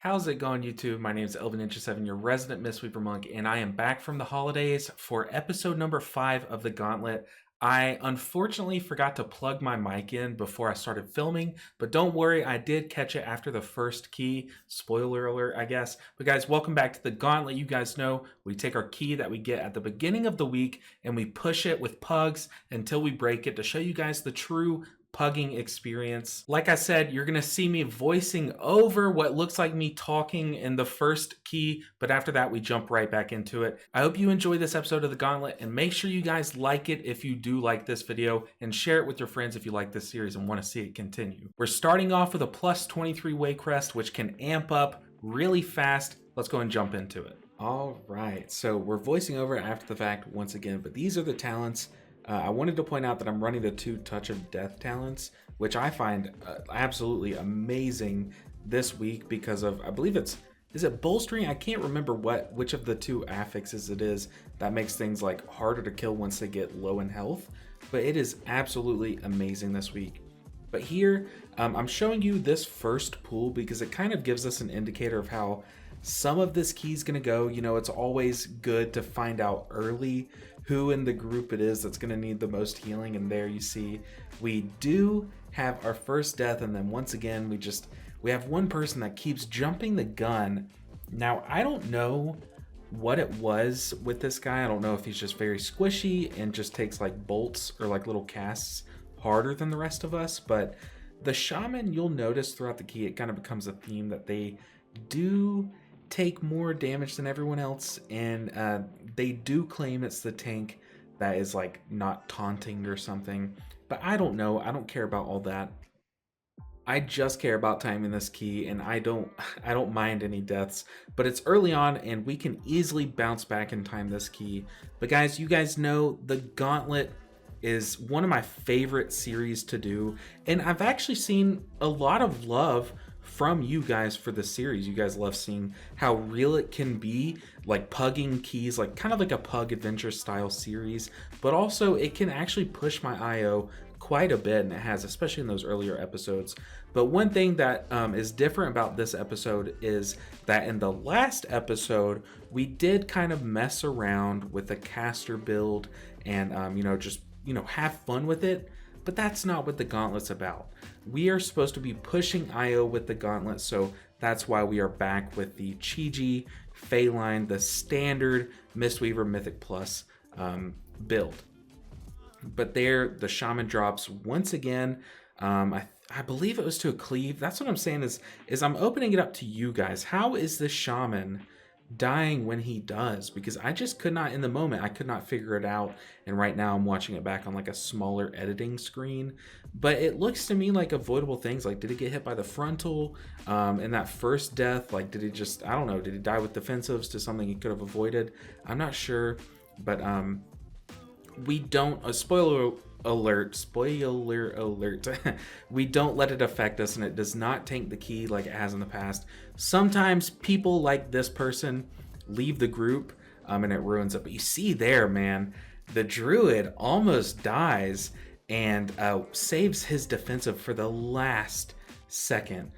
How's it going, YouTube? My name is Elvin7, your resident Mistweaver monk, and I am back from the holidays for episode number 5 of the Gauntlet. I unfortunately forgot to plug my mic in before I started filming, but don't worry, I did catch it after the first key. Spoiler alert, I guess. But guys, welcome back to the Gauntlet. You guys know we take our key that we get at the beginning of the week and we push it with pugs until we break it to show you guys the true pugging experience. Like I said, you're gonna see me voicing over what looks like me talking in the first key, but after that we jump right back into it. I hope you enjoy this episode of the Gauntlet, and make sure you guys like it if you do like this video, and share it with your friends if you like this series and want to see it continue. We're starting off with a plus 23 Waycrest, which can amp up really fast. Let's go and jump into it. All right, so we're voicing over after the fact once again, but these are the talents. I wanted to point out that I'm running the 2 Touch of Death talents, which I find absolutely amazing this week because of, I believe is it bolstering? I can't remember which of the 2 affixes it is that makes things like harder to kill once they get low in health, but it is absolutely amazing this week. But here, I'm showing you this first pool because it kind of gives us an indicator of how some of this key is going to go. You know, it's always good to find out early who in the group it is that's going to need the most healing, and there you see we do have our first death, and then once again we have one person that keeps jumping the gun. Now I don't know what it was with this guy. I don't know if he's just very squishy and just takes like bolts or like little casts harder than the rest of us, but the shaman, you'll notice throughout the key, it kind of becomes a theme that they do take more damage than everyone else, and they do claim it's the tank that is like not taunting or something, but I don't know. I don't care about all that. I just care about timing this key, and I don't mind any deaths, but it's early on and we can easily bounce back and time this key. But guys, you guys know the Gauntlet is one of my favorite series to do, and I've actually seen a lot of love from you guys for the series. You guys love seeing how real it can be, like pugging keys, like kind of like a pug adventure style series, but also it can actually push my IO quite a bit, and it has, especially in those earlier episodes. But one thing that is different about this episode is that in the last episode we did kind of mess around with the caster build and just have fun with it. But that's not what the Gauntlet's about. We are supposed to be pushing IO with the Gauntlet, so that's why we are back with the Chi-Ji, Phaeline, the standard Mistweaver Mythic Plus build. But there, the Shaman drops once again. I believe it was to a cleave. That's what I'm saying is I'm opening it up to you guys. How is the Shaman dying when he does? Because I just could not, in the moment, I could not figure it out, and right now I'm watching it back on like a smaller editing screen, but it looks to me like avoidable things. Like, did he get hit by the frontal in that first death? Like, did he just, I don't know, did he die with defensives to something he could have avoided? I'm not sure, but we don't, spoiler alert, we don't let it affect us, and it does not tank the key like it has in the past. Sometimes people like this person leave the group and it ruins it, but you see there, man, the druid almost dies and saves his defensive for the last second.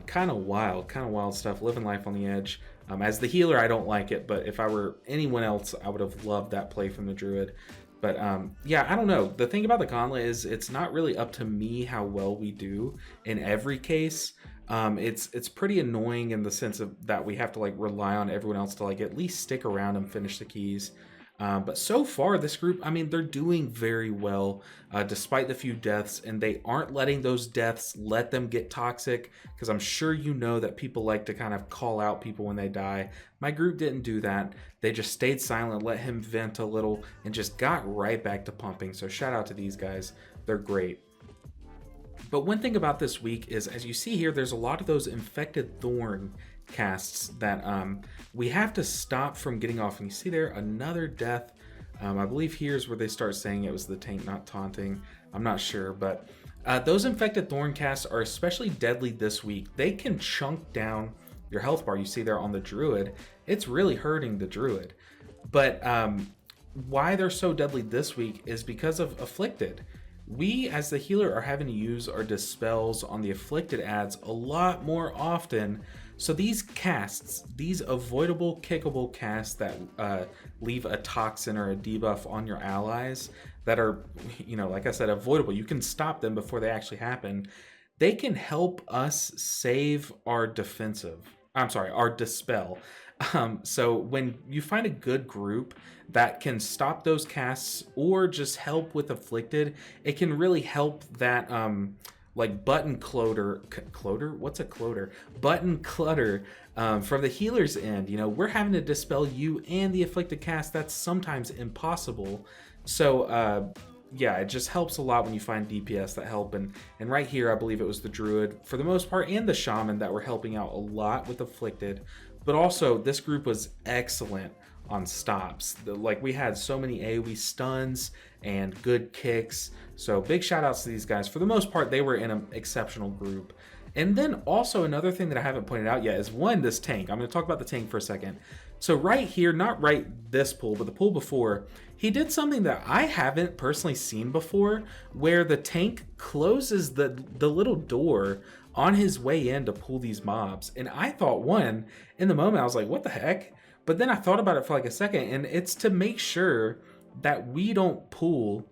Kind of wild stuff, living life on the edge. As the healer, I don't like it, but if I were anyone else, I would have loved that play from the druid. But yeah, I don't know. The thing about the Gauntlet is it's not really up to me how well we do in every case. It's pretty annoying in the sense of that we have to like rely on everyone else to like at least stick around and finish the keys. But so far, this group, I mean, they're doing very well despite the few deaths, and they aren't letting those deaths let them get toxic, because I'm sure you know that people like to kind of call out people when they die. My group didn't do that. They just stayed silent, let him vent a little, and just got right back to pumping. So shout out to these guys. They're great. But one thing about this week is, as you see here, there's a lot of those infected thorn casts that we have to stop from getting off. And you see there, another death. I believe here's where they start saying it was the tank not taunting. I'm not sure, but those infected thorn casts are especially deadly this week. They can chunk down your health bar. You see there on the druid, it's really hurting the druid. But why they're so deadly this week is because of afflicted. We, as the healer, are having to use our dispels on the afflicted ads a lot more often So these casts, these avoidable, kickable casts that leave a toxin or a debuff on your allies that are, like I said, avoidable. You can stop them before they actually happen. They can help us save our defensive. I'm sorry, our dispel. So when you find a good group that can stop those casts or just help with afflicted, it can really help that like button clutter. What's a clutter? Button clutter from the healer's end. We're having to dispel you and the afflicted cast. That's sometimes impossible. So yeah, it just helps a lot when you find DPS that help. And right here, I believe it was the druid for the most part and the shaman that were helping out a lot with afflicted. But also, this group was excellent on stops. Like, we had so many AoE stuns and good kicks. So big shout outs to these guys. For the most part, they were in an exceptional group. And then also another thing that I haven't pointed out yet is this tank. I'm going to talk about the tank for a second. So right here, not right this pool, but the pool before, he did something that I haven't personally seen before, where the tank closes the little door on his way in to pull these mobs. And I thought, in the moment, I was like, what the heck? But then I thought about it for like a second, and it's to make sure that we don't pull,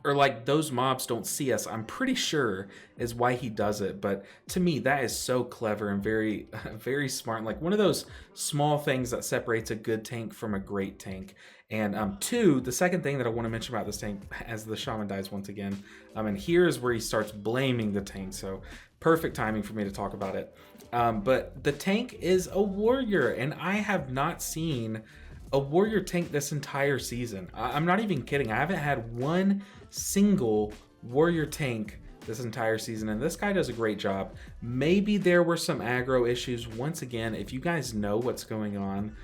or like those mobs don't see us. I'm pretty sure is why he does it. But to me, that is so clever and very, very smart. Like one of those small things that separates a good tank from a great tank. And two, the second thing that I want to mention about this tank, as the shaman dies once again, and here is where he starts blaming the tank. So perfect timing for me to talk about it. But the tank is a warrior, and I have not seen a warrior tank this entire season. I'm not even kidding. I haven't had one single warrior tank this entire season, and this guy does a great job. Maybe there were some aggro issues. Once again, if you guys know what's going on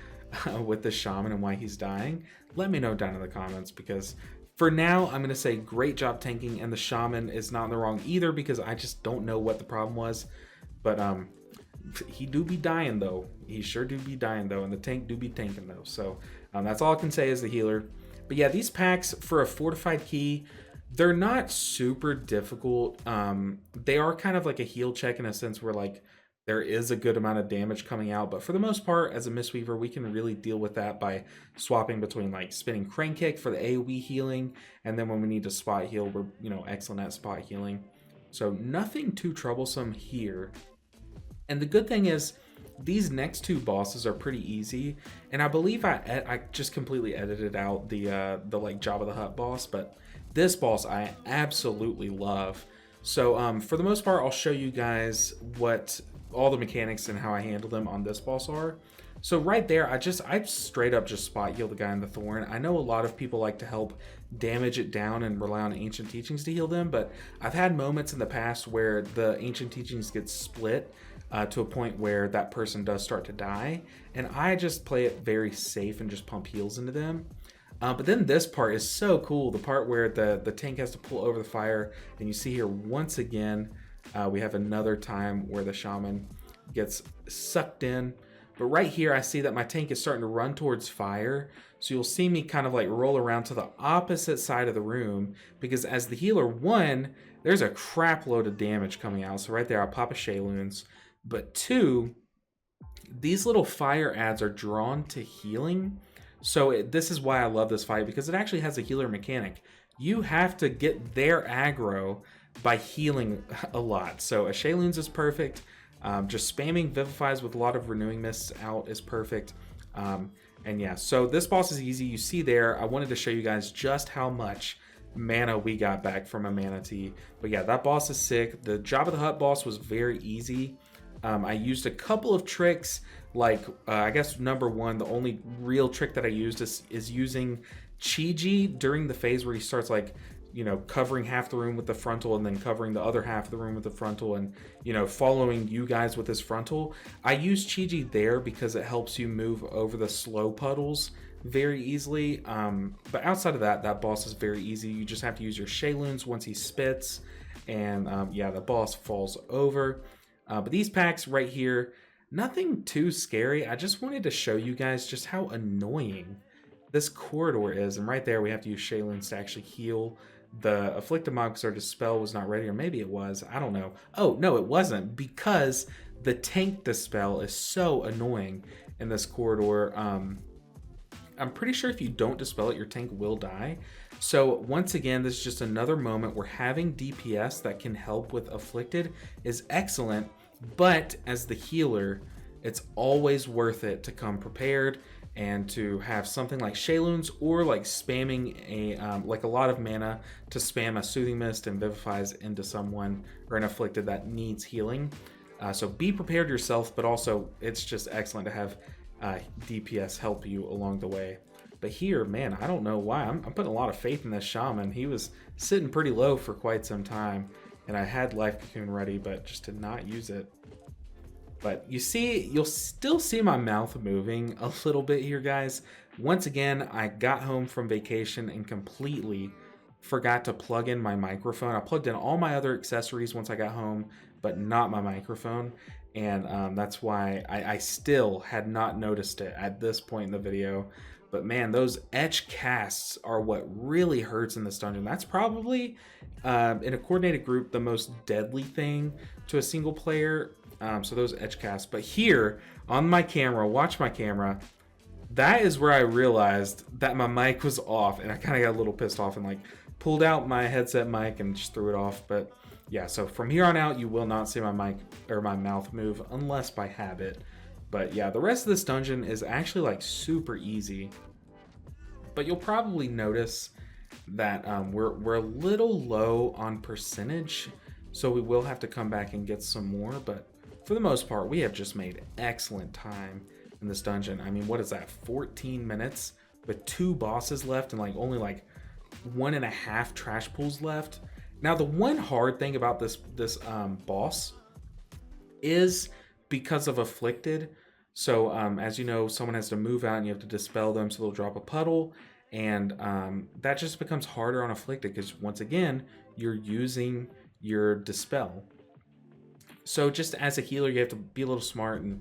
with the shaman and why he's dying, let me know down in the comments, because for now, I'm going to say great job tanking, and the shaman is not in the wrong either, because I just don't know what the problem was. But he do be dying though. He sure do be dying though, and the tank do be tanking though. So that's all I can say as the healer. But yeah, these packs for a fortified key, they're not super difficult. They are kind of like a heal check in a sense where like there is a good amount of damage coming out, but for the most part, as a Mistweaver, we can really deal with that by swapping between like spinning crane kick for the AoE healing, and then when we need to spot heal, we're excellent at spot healing. So nothing too troublesome here. And the good thing is, these next two bosses are pretty easy, and I believe I just completely edited out the like Jabba the Hutt boss, but this boss I absolutely love. So for the most part, I'll show you guys what all the mechanics and how I handle them on this boss are. So right there, I straight up just spot heal the guy in the thorn. I know a lot of people like to help damage it down and rely on ancient teachings to heal them, but I've had moments in the past where the ancient teachings get split to a point where that person does start to die, and I just play it very safe and just pump heals into them. But then this part is so cool, the part where the tank has to pull over the fire, and you see here once again, we have another time where the shaman gets sucked in. But right here, I see that my tank is starting to run towards fire. So you'll see me kind of like roll around to the opposite side of the room, because as the healer, one, there's a crap load of damage coming out. So right there, I'll pop a Shayloons. But two, these little fire ads are drawn to healing. So this is why I love this fight, because it actually has a healer mechanic. You have to get their aggro by healing a lot. So a Shayloons is perfect. Just spamming Vivifies with a lot of Renewing Mists out is perfect. And yeah, so this boss is easy. You see there, I wanted to show you guys just how much mana we got back from a Mana Tea. But yeah, that boss is sick. The Jabba the Hutt boss was very easy. I used a couple of tricks, like I guess number one, the only real trick that I used is using Chi during the phase where he starts like, covering half the room with the frontal and then covering the other half of the room with the frontal, and, following you guys with his frontal. I use Chi there because it helps you move over the slow puddles very easily. But outside of that, that boss is very easy. You just have to use your Shayloons once he spits, and yeah, the boss falls over. But these packs right here, nothing too scary. I just wanted to show you guys just how annoying this corridor is. And right there, we have to use Shayloons to actually heal the afflicted mob because our dispel was not ready, or maybe it was. I don't know. Oh, no, it wasn't, because The tank dispel is so annoying in this corridor. I'm pretty sure if you don't dispel it, your tank will die. So once again, this is just another moment where having DPS that can help with Afflicted is excellent, but as the healer, it's always worth it to come prepared and to have something like Shayloons or like spamming a lot of mana to spam a Soothing Mist and Vivifies into someone or an Afflicted that needs healing. So be prepared yourself, but also it's just excellent to have DPS help you along the way. But here, man, I don't know why. I'm putting a lot of faith in this Shaman. He was sitting pretty low for quite some time, and I had Life Cocoon ready, but just did not use it. But you see, you'll still see my mouth moving a little bit here, guys. Once again, I got home from vacation and completely forgot to plug in my microphone. I plugged in all my other accessories once I got home, but not my microphone. And that's why I still had not noticed it at this point in the video. But man, those etch casts are what really hurts in this dungeon. That's probably, in a coordinated group, the most deadly thing to a single player. So those etch casts. But here, on my camera, watch my camera, that is where I realized that my mic was off. And I kind of got a little pissed off and like pulled out my headset mic and just threw it off. But yeah, so from here on out, you will not see my mic or my mouth move unless by habit. But yeah, the rest of this dungeon is actually like super easy. But you'll probably notice that we're a little low on percentage, so we will have to come back and get some more. But for the most part, we have just made excellent time in this dungeon. I mean, what is that? 14 minutes with 2 bosses left and like only like 1.5 trash pools left. Now, the one hard thing about this boss is because of Afflicted. So as you know, someone has to move out and you have to dispel them so they'll drop a puddle. And that just becomes harder on Afflicted because once again, you're using your dispel. So just as a healer, you have to be a little smart and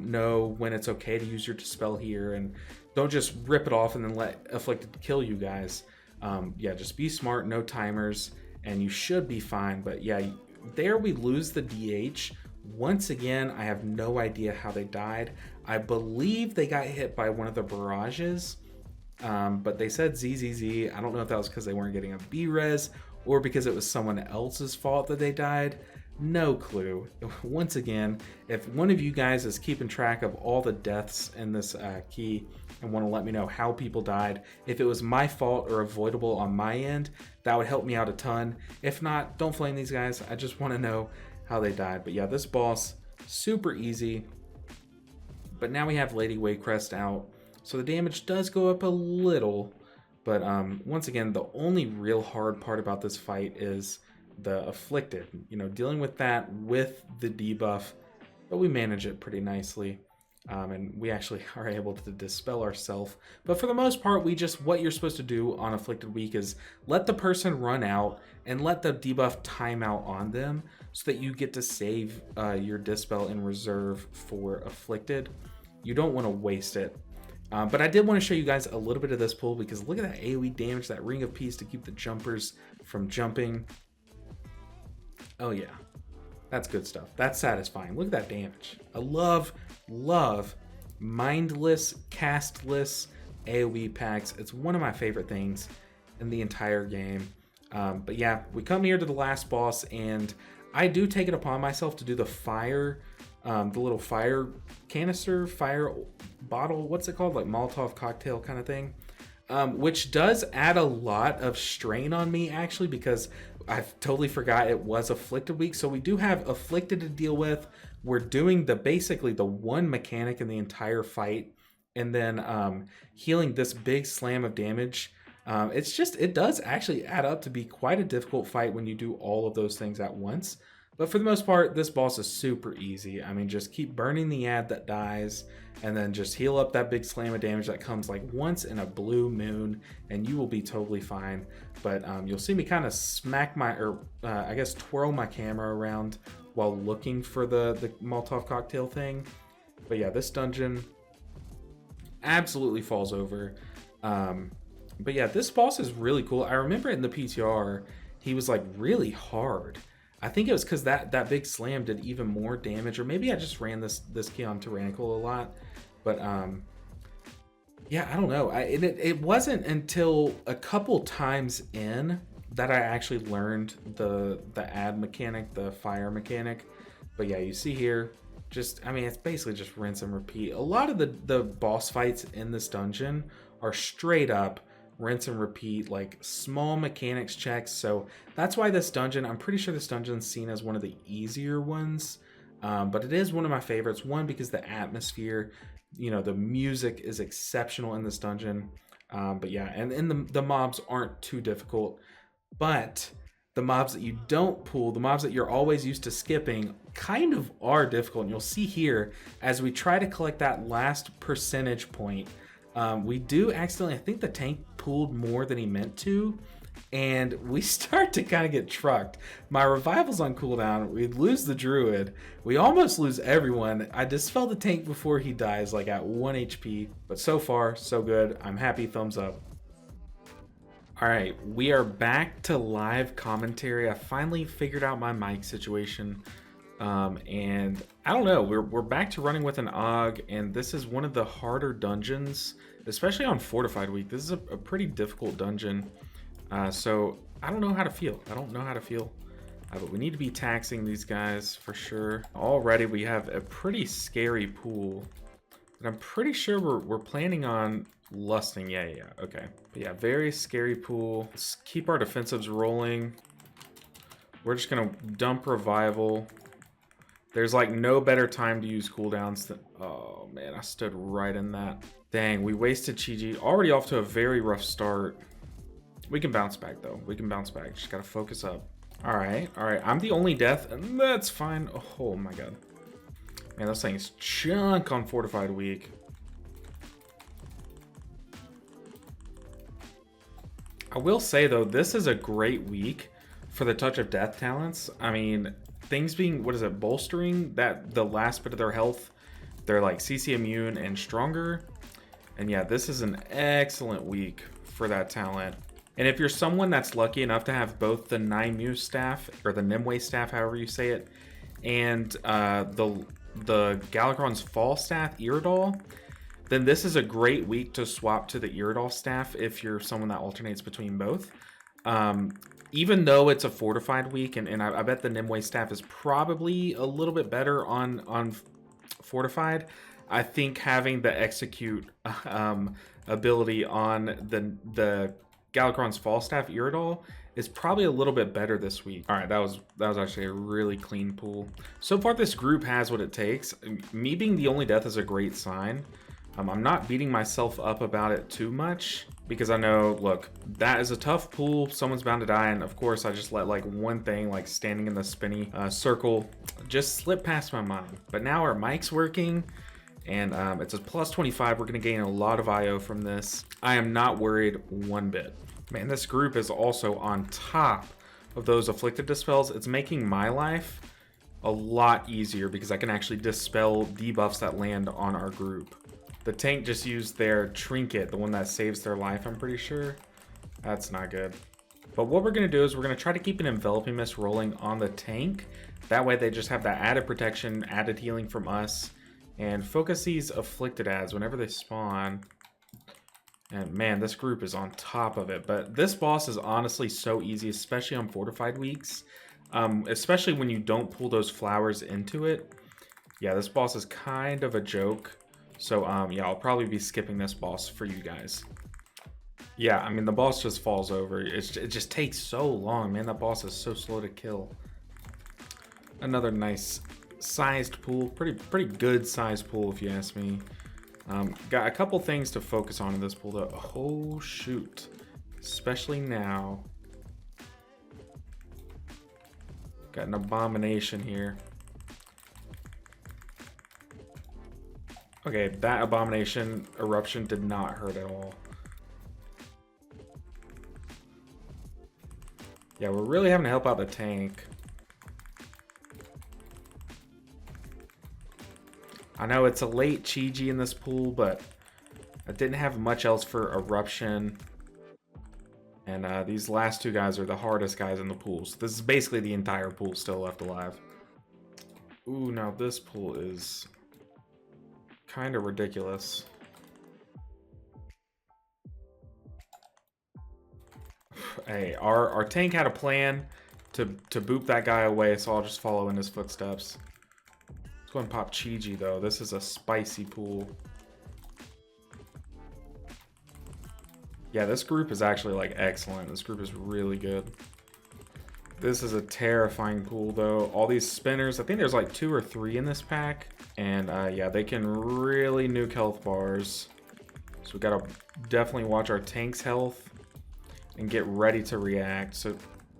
know when it's okay to use your dispel here. And don't just rip it off and then let Afflicted kill you guys. Yeah, just be smart, no timers, and you should be fine. But yeah, there we lose the DH. Once again, I have no idea how they died. I believe they got hit by one of the barrages, but they said ZZZ. I don't know if that was because they weren't getting a B-res or because it was someone else's fault that they died. No clue. Once again, if one of you guys is keeping track of all the deaths in this key and want to let me know how people died, if it was my fault or avoidable on my end, that would help me out a ton. If not, don't flame these guys. I just want to know how they died. But yeah, this boss, super easy. But now we have Lady Waycrest out, so the damage does go up a little. But once again, the only real hard part about this fight is the Afflicted. You know, dealing with that with the debuff, but we manage it pretty nicely. And we actually are able to dispel ourselves. But for the most part, what you're supposed to do on Afflicted Week is let the person run out and let the debuff time out on them so that you get to save your dispel in reserve for Afflicted. You don't want to waste it. But I did want to show you guys a little bit of this pull because look at that AoE damage, that Ring of Peace to keep the jumpers from jumping. Oh yeah, that's good stuff. That's satisfying. Look at that damage. I love mindless, castless AoE packs. It's one of my favorite things in the entire game. But yeah, we come here to the last boss, and I do take it upon myself to do the fire, the little fire canister, fire bottle, what's it called? Like Molotov cocktail kind of thing. Which does add a lot of strain on me, actually, because I've totally forgot it was Afflicted Week. So we do have Afflicted to deal with. We're doing basically the one mechanic in the entire fight, and then healing this big slam of damage. It does actually add up to be quite a difficult fight when you do all of those things at once. But for the most part, this boss is super easy. I mean, just keep burning the ad that dies, and then just heal up that big slam of damage that comes like once in a blue moon, and you will be totally fine. But you'll see me kind of twirl my camera around while looking for the Molotov cocktail thing. But yeah, this dungeon absolutely falls over. But yeah, this boss is really cool. I remember in the PTR, he was like really hard. I think it was because that big slam did even more damage, or maybe I just ran this key on Tyrannical a lot. But yeah, I don't know. It wasn't until a couple times in that I actually learned the add mechanic, the fire mechanic. But yeah, you see here, just, I mean, it's basically just rinse and repeat. A lot of the boss fights in this dungeon are straight up rinse and repeat, like small mechanics checks. So that's why this dungeon, I'm pretty sure this dungeon's seen as one of the easier ones. But it is one of my favorites. One, because the atmosphere, you know, the music is exceptional in this dungeon. But yeah, and the mobs aren't too difficult. But the mobs that you don't pull, the mobs that you're always used to skipping, kind of are difficult. And you'll see here, as we try to collect that last percentage point, we do accidentally, I think the tank pulled more than he meant to, and we start to kind of get trucked. My revival's on cooldown, we lose the druid, we almost lose everyone. I dispel the tank before he dies, like at 1 HP, but so far, so good. I'm happy, thumbs up. All right, we are back to live commentary. I finally figured out my mic situation. And I don't know, we're back to running with an AUG, and this is one of the harder dungeons, especially on Fortified Week. This is a pretty difficult dungeon. So I don't know how to feel. But we need to be taxing these guys for sure. Already we have a pretty scary pool that I'm pretty sure we're planning on lusting. Yeah, okay. But yeah, very scary pool. Let's keep our defensives rolling. We're just gonna dump revival. There's like no better time to use cooldowns than... Oh man, I stood right in that. Dang, we wasted Chi-Ji. Already off to a very rough start. We can bounce back though. We can bounce back. Just gotta focus up. All right. I'm the only death, and that's fine. Oh my god. Man, those things chunk on Fortified Week. I will say though, this is a great week for the Touch of Death talents. I mean, things being, what is it, bolstering that the last bit of their health, they're like CC immune and stronger. And yeah, this is an excellent week for that talent. And if you're someone that's lucky enough to have both the Naimu staff, or the Nimue staff, however you say it, and the Galakrond's Fall staff, Iridal, then this is a great week to swap to the Iridal staff if you're someone that alternates between both. Even though it's a fortified week, and I bet the Nimue staff is probably a little bit better on fortified, I think having the execute ability on the Galakrond's Fall staff Iridal is probably a little bit better this week. All right, that was actually a really clean pool. So far, this group has what it takes. Me being the only death is a great sign. I'm not beating myself up about it too much, because I know, look, that is a tough pool. Someone's bound to die, and of course I just let like one thing, like standing in the spinny circle, just slip past my mind. But now our mic's working, and it's a plus 25. We're gonna gain a lot of IO from this. I am not worried one bit. Man, this group is also on top of those afflicted dispels. It's making my life a lot easier because I can actually dispel debuffs that land on our group. The tank just used their trinket, the one that saves their life, I'm pretty sure. That's not good. But what we're going to do is we're going to try to keep an enveloping mist rolling on the tank. That way they just have that added protection, added healing from us. And focus these afflicted adds whenever they spawn. And man, this group is on top of it. But this boss is honestly so easy, especially on fortified weeks. Especially when you don't pull those flowers into it. Yeah, this boss is kind of a joke. So, yeah, I'll probably be skipping this boss for you guys. Yeah, I mean, the boss just falls over. It just takes so long, man. That boss is so slow to kill. Another nice sized pool. Pretty good sized pool, if you ask me. Got a couple things to focus on in this pool, though. Oh, shoot. Especially now. Got an abomination here. Okay, that abomination eruption did not hurt at all. Yeah, we're really having to help out the tank. I know it's a late Chi-Ji in this pool, but I didn't have much else for eruption. And these last two guys are the hardest guys in the pool. So this is basically the entire pool still left alive. Ooh, now this pool is kind of ridiculous. Hey, our tank had a plan to boop that guy away, so I'll just follow in his footsteps. Let's go and pop Chi-Ji, though. This is a spicy pool. Yeah, this group is actually, like, excellent. This group is really good. This is a terrifying pool, though. All these spinners, I think there's, like, 2 or 3 in this pack. And, yeah, they can really nuke health bars. So we gotta definitely watch our tank's health and get ready to react. So,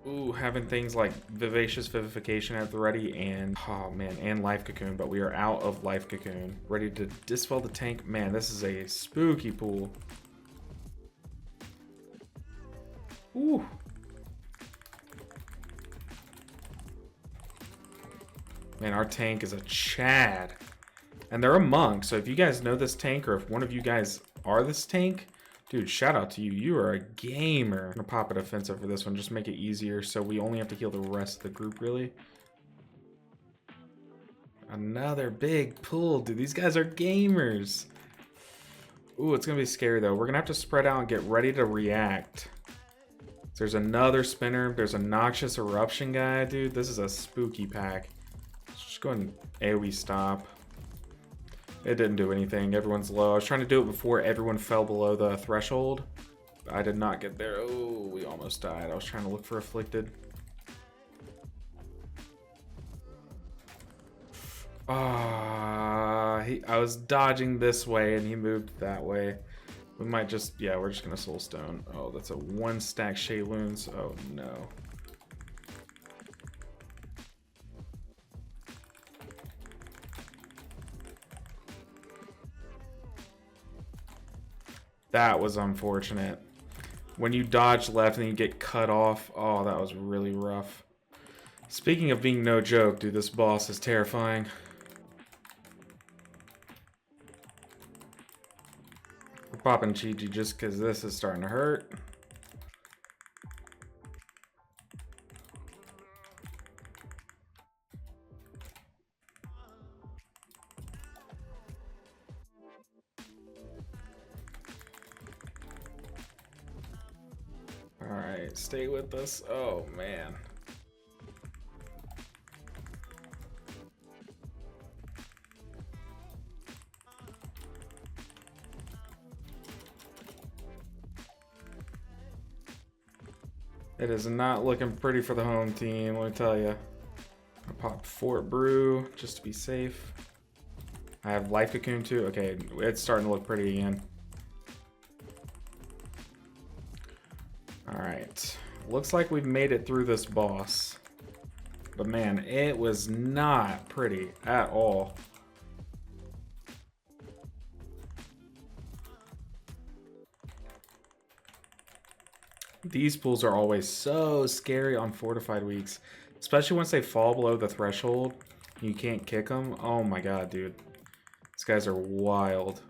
ooh, having things like Vivacious Vivification at the ready and, oh man, and Life Cocoon, but we are out of Life Cocoon. Ready to dispel the tank. Man, this is a spooky pool. Ooh. Man, our tank is a Chad. And they're a monk, so if you guys know this tank, or if one of you guys are this tank, dude, shout out to you. You are a gamer. I'm gonna pop a defensive for this one, just make it easier so we only have to heal the rest of the group, really. Another big pull. Dude, these guys are gamers. Ooh, it's gonna be scary, though. We're gonna have to spread out and get ready to react. There's another spinner. There's a Noxious Eruption guy, dude. This is a spooky pack. Let's just go ahead and AoE stop. It didn't do anything. Everyone's low. I was trying to do it before everyone fell below the threshold. I did not get there. Oh, we almost died. I was trying to look for Afflicted. I was dodging this way and he moved that way. We might just, yeah, we're just gonna Soulstone. Oh, that's a 1-stack Shayloons. Oh no. That was unfortunate. When you dodge left and you get cut off, oh, that was really rough. Speaking of being no joke, dude, this boss is terrifying. We're popping Chi-Ji just because this is starting to hurt. Alright, stay with us. Oh, man. It is not looking pretty for the home team, let me tell you. I popped Fort Brew just to be safe. I have Life Cocoon too. Okay, it's starting to look pretty again. Alright. Looks like we've made it through this boss. But man, it was not pretty at all. These pools are always so scary on fortified weeks. Especially once they fall below the threshold. You can't kick them. Oh my god, dude. These guys are wild.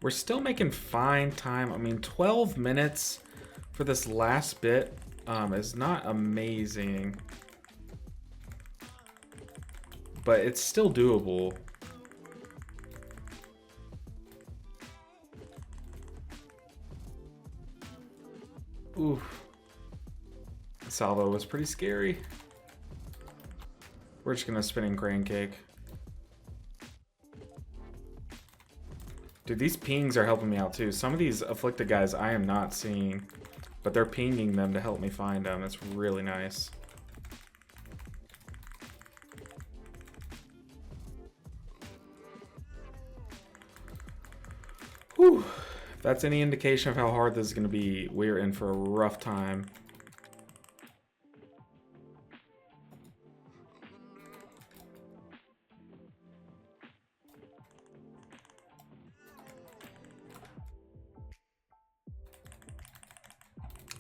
We're still making fine time. I mean, 12 minutes for this last bit is not amazing. But it's still doable. Oof. Salvo was pretty scary. We're just gonna spinning crane cake. Dude, these pings are helping me out too. Some of these afflicted guys I am not seeing, but they're pinging them to help me find them. It's really nice. Whew. If that's any indication of how hard this is going to be, we're in for a rough time.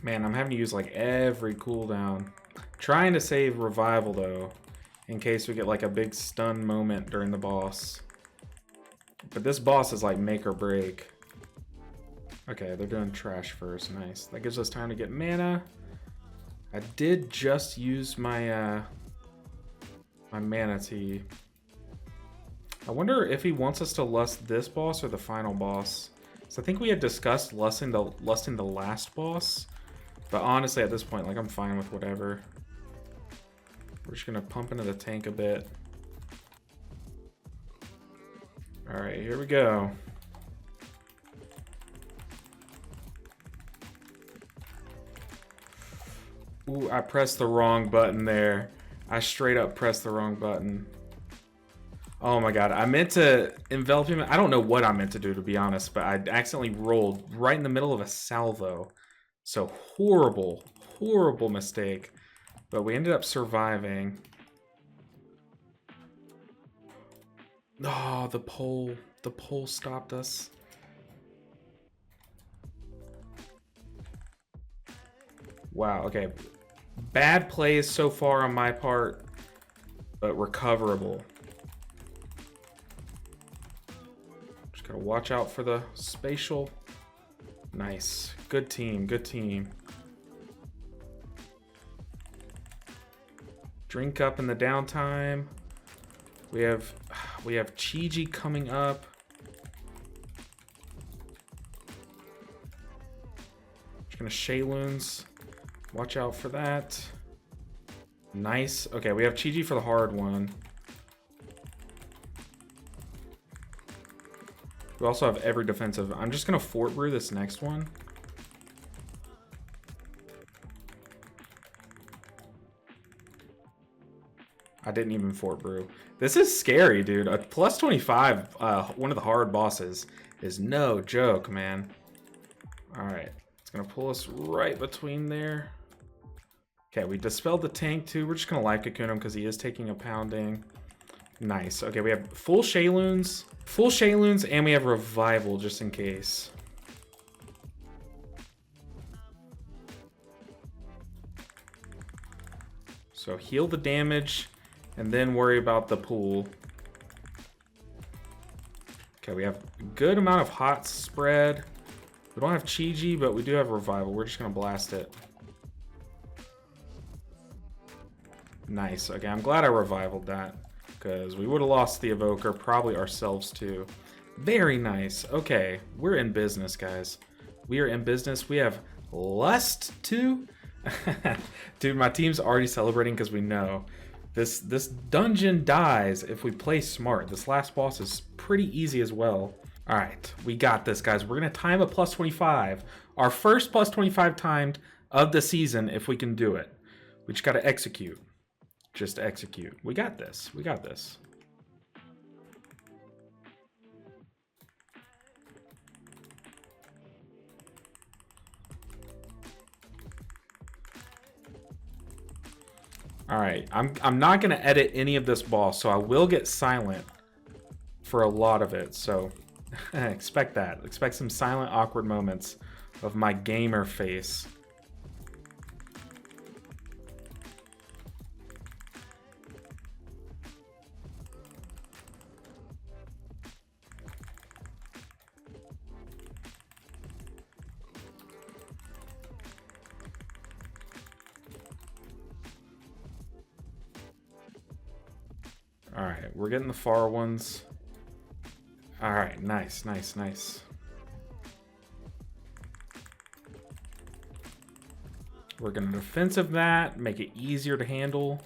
Man, I'm having to use like every cooldown. Trying to save revival though, in case we get like a big stun moment during the boss. But this boss is like make or break. Okay, they're doing trash first. Nice. That gives us time to get mana. I did just use my my mana tea. I wonder if he wants us to lust this boss or the final boss. So I think we had discussed lusting the last boss. But honestly, at this point, like, I'm fine with whatever. We're just gonna pump into the tank a bit. All right, here we go. Ooh, I pressed the wrong button there. I straight up pressed the wrong button. Oh my god, I meant to envelop him. I don't know what I meant to do, to be honest, but I accidentally rolled right in the middle of a salvo. So horrible, horrible mistake. But we ended up surviving. Oh, the pole stopped us. Wow, okay. Bad plays so far on my part, but recoverable. Just gotta watch out for the spatial. Nice. Good team, good team. Drink up in the downtime. We have Chi-Ji coming up. Just gonna Shayloons. Watch out for that. Nice. Okay, we have Chi-Ji for the hard one. We also have every defensive. I'm just gonna Fort Brew this next one. I didn't even Fort Brew. This is scary, dude. A plus 25, one of the hard bosses, is no joke, man. All right, it's gonna pull us right between there. Okay, we dispelled the tank too. We're just gonna Life Cocoon him because he is taking a pounding. Nice. Okay, we have full Shayloons, and we have Revival just in case. So heal the damage, and then worry about the pool. Okay, we have a good amount of hot spread. We don't have Chi-Ji, but we do have Revival. We're just gonna blast it. Nice. Okay, I'm glad I revivaled that, because we would have lost the Evoker, probably ourselves too. Very nice. Okay, we're in business, guys. We are in business. We have Lust too. Dude, my team's already celebrating because we know this dungeon dies if we play smart. This last boss is pretty easy as well. All right, we got this, guys. We're gonna time a plus 25. Our first plus 25 timed of the season, if we can do it. We just gotta execute. Just execute. We got this. We got this. All right, I'm not gonna edit any of this boss, so I will get silent for a lot of it. So expect that. Expect some silent, awkward moments of my gamer face. All right, we're getting the far ones. All right, nice, nice, nice. We're gonna defensive that, make it easier to handle.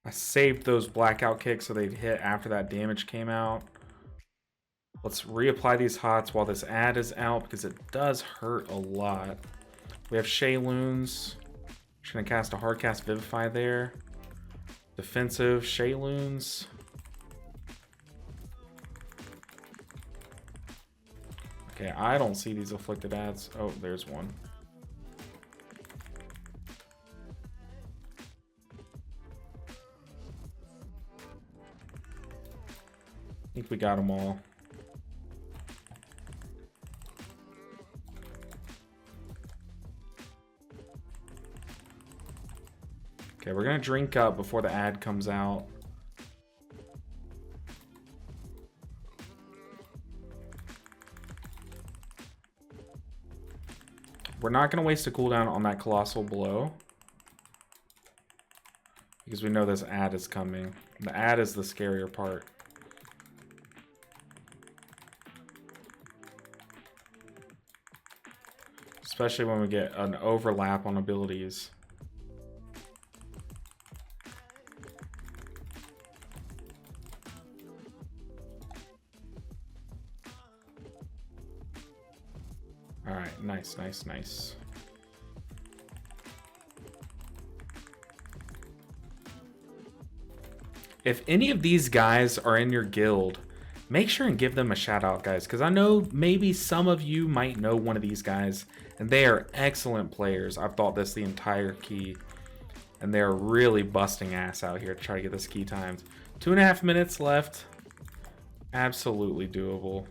I saved those blackout kicks so they'd hit after that damage came out. Let's reapply these hots while this ad is out because it does hurt a lot. We have Shayloons. Just gonna cast a hard cast Vivify there. Defensive Shayloons. Okay, I don't see these afflicted ads. Oh, there's one. I think we got them all. Okay, we're gonna drink up before the ad comes out. We're not gonna waste a cooldown on that Colossal Blow, because we know this ad is coming. The ad is the scarier part. Especially when we get an overlap on abilities. Alright, nice, nice, nice. If any of these guys are in your guild, make sure and give them a shout out, guys, because I know maybe some of you might know one of these guys, and they are excellent players. I've thought this the entire key, and they're really busting ass out here to try to get this key timed. 2.5 minutes left. Absolutely doable.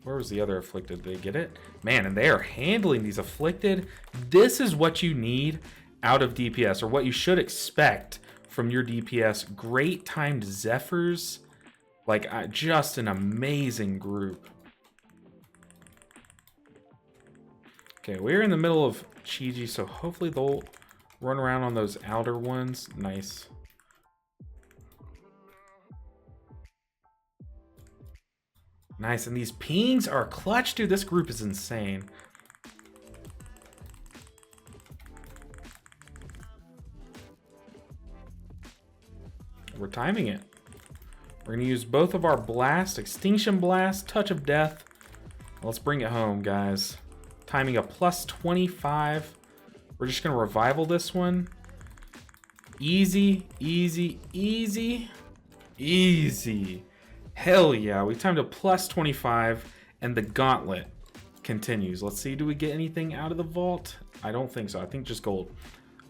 Where was the other afflicted? Did they get it? Man, and they are handling these afflicted. This is what you need out of DPS, or what you should expect from your DPS. Great timed Zephyrs. Like, just an amazing group. Okay, we're in the middle of Chi-Ji, so hopefully they'll run around on those outer ones. Nice. Nice, and these pings are clutch, dude. This group is insane. We're timing it. We're gonna use both of our blasts, Extinction Blast, Touch of Death. Let's bring it home, guys. Timing a +25. We're just gonna revival this one. Easy, easy, easy, easy. Hell yeah, we timed a +25, and the Gauntlet continues. Let's see, do we get anything out of the vault? I don't think so. I think just gold.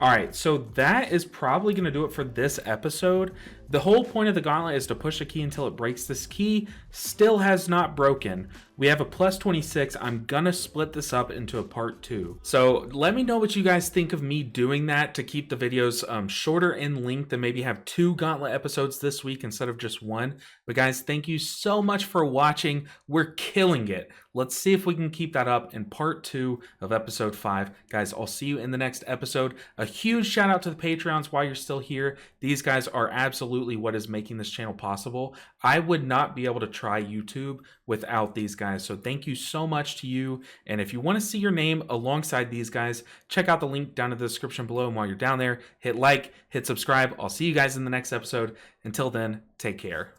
All right, so that is probably going to do it for this episode. The whole point of the Gauntlet is to push a key until it breaks. This key still has not broken. We have a +26. I'm going to split this up into a part 2. So let me know what you guys think of me doing that to keep the videos shorter in length and maybe have 2 Gauntlet episodes this week instead of just 1. But guys, thank you so much for watching. We're killing it. Let's see if we can keep that up in part 2 of episode 5. Guys, I'll see you in the next episode. A huge shout out to the Patreons while you're still here. These guys are absolutely what is making this channel possible. I would not be able to try YouTube without these guys. So thank you so much to you. And if you want to see your name alongside these guys, check out the link down in the description below. And while you're down there, hit like, hit subscribe. I'll see you guys in the next episode. Until then, take care.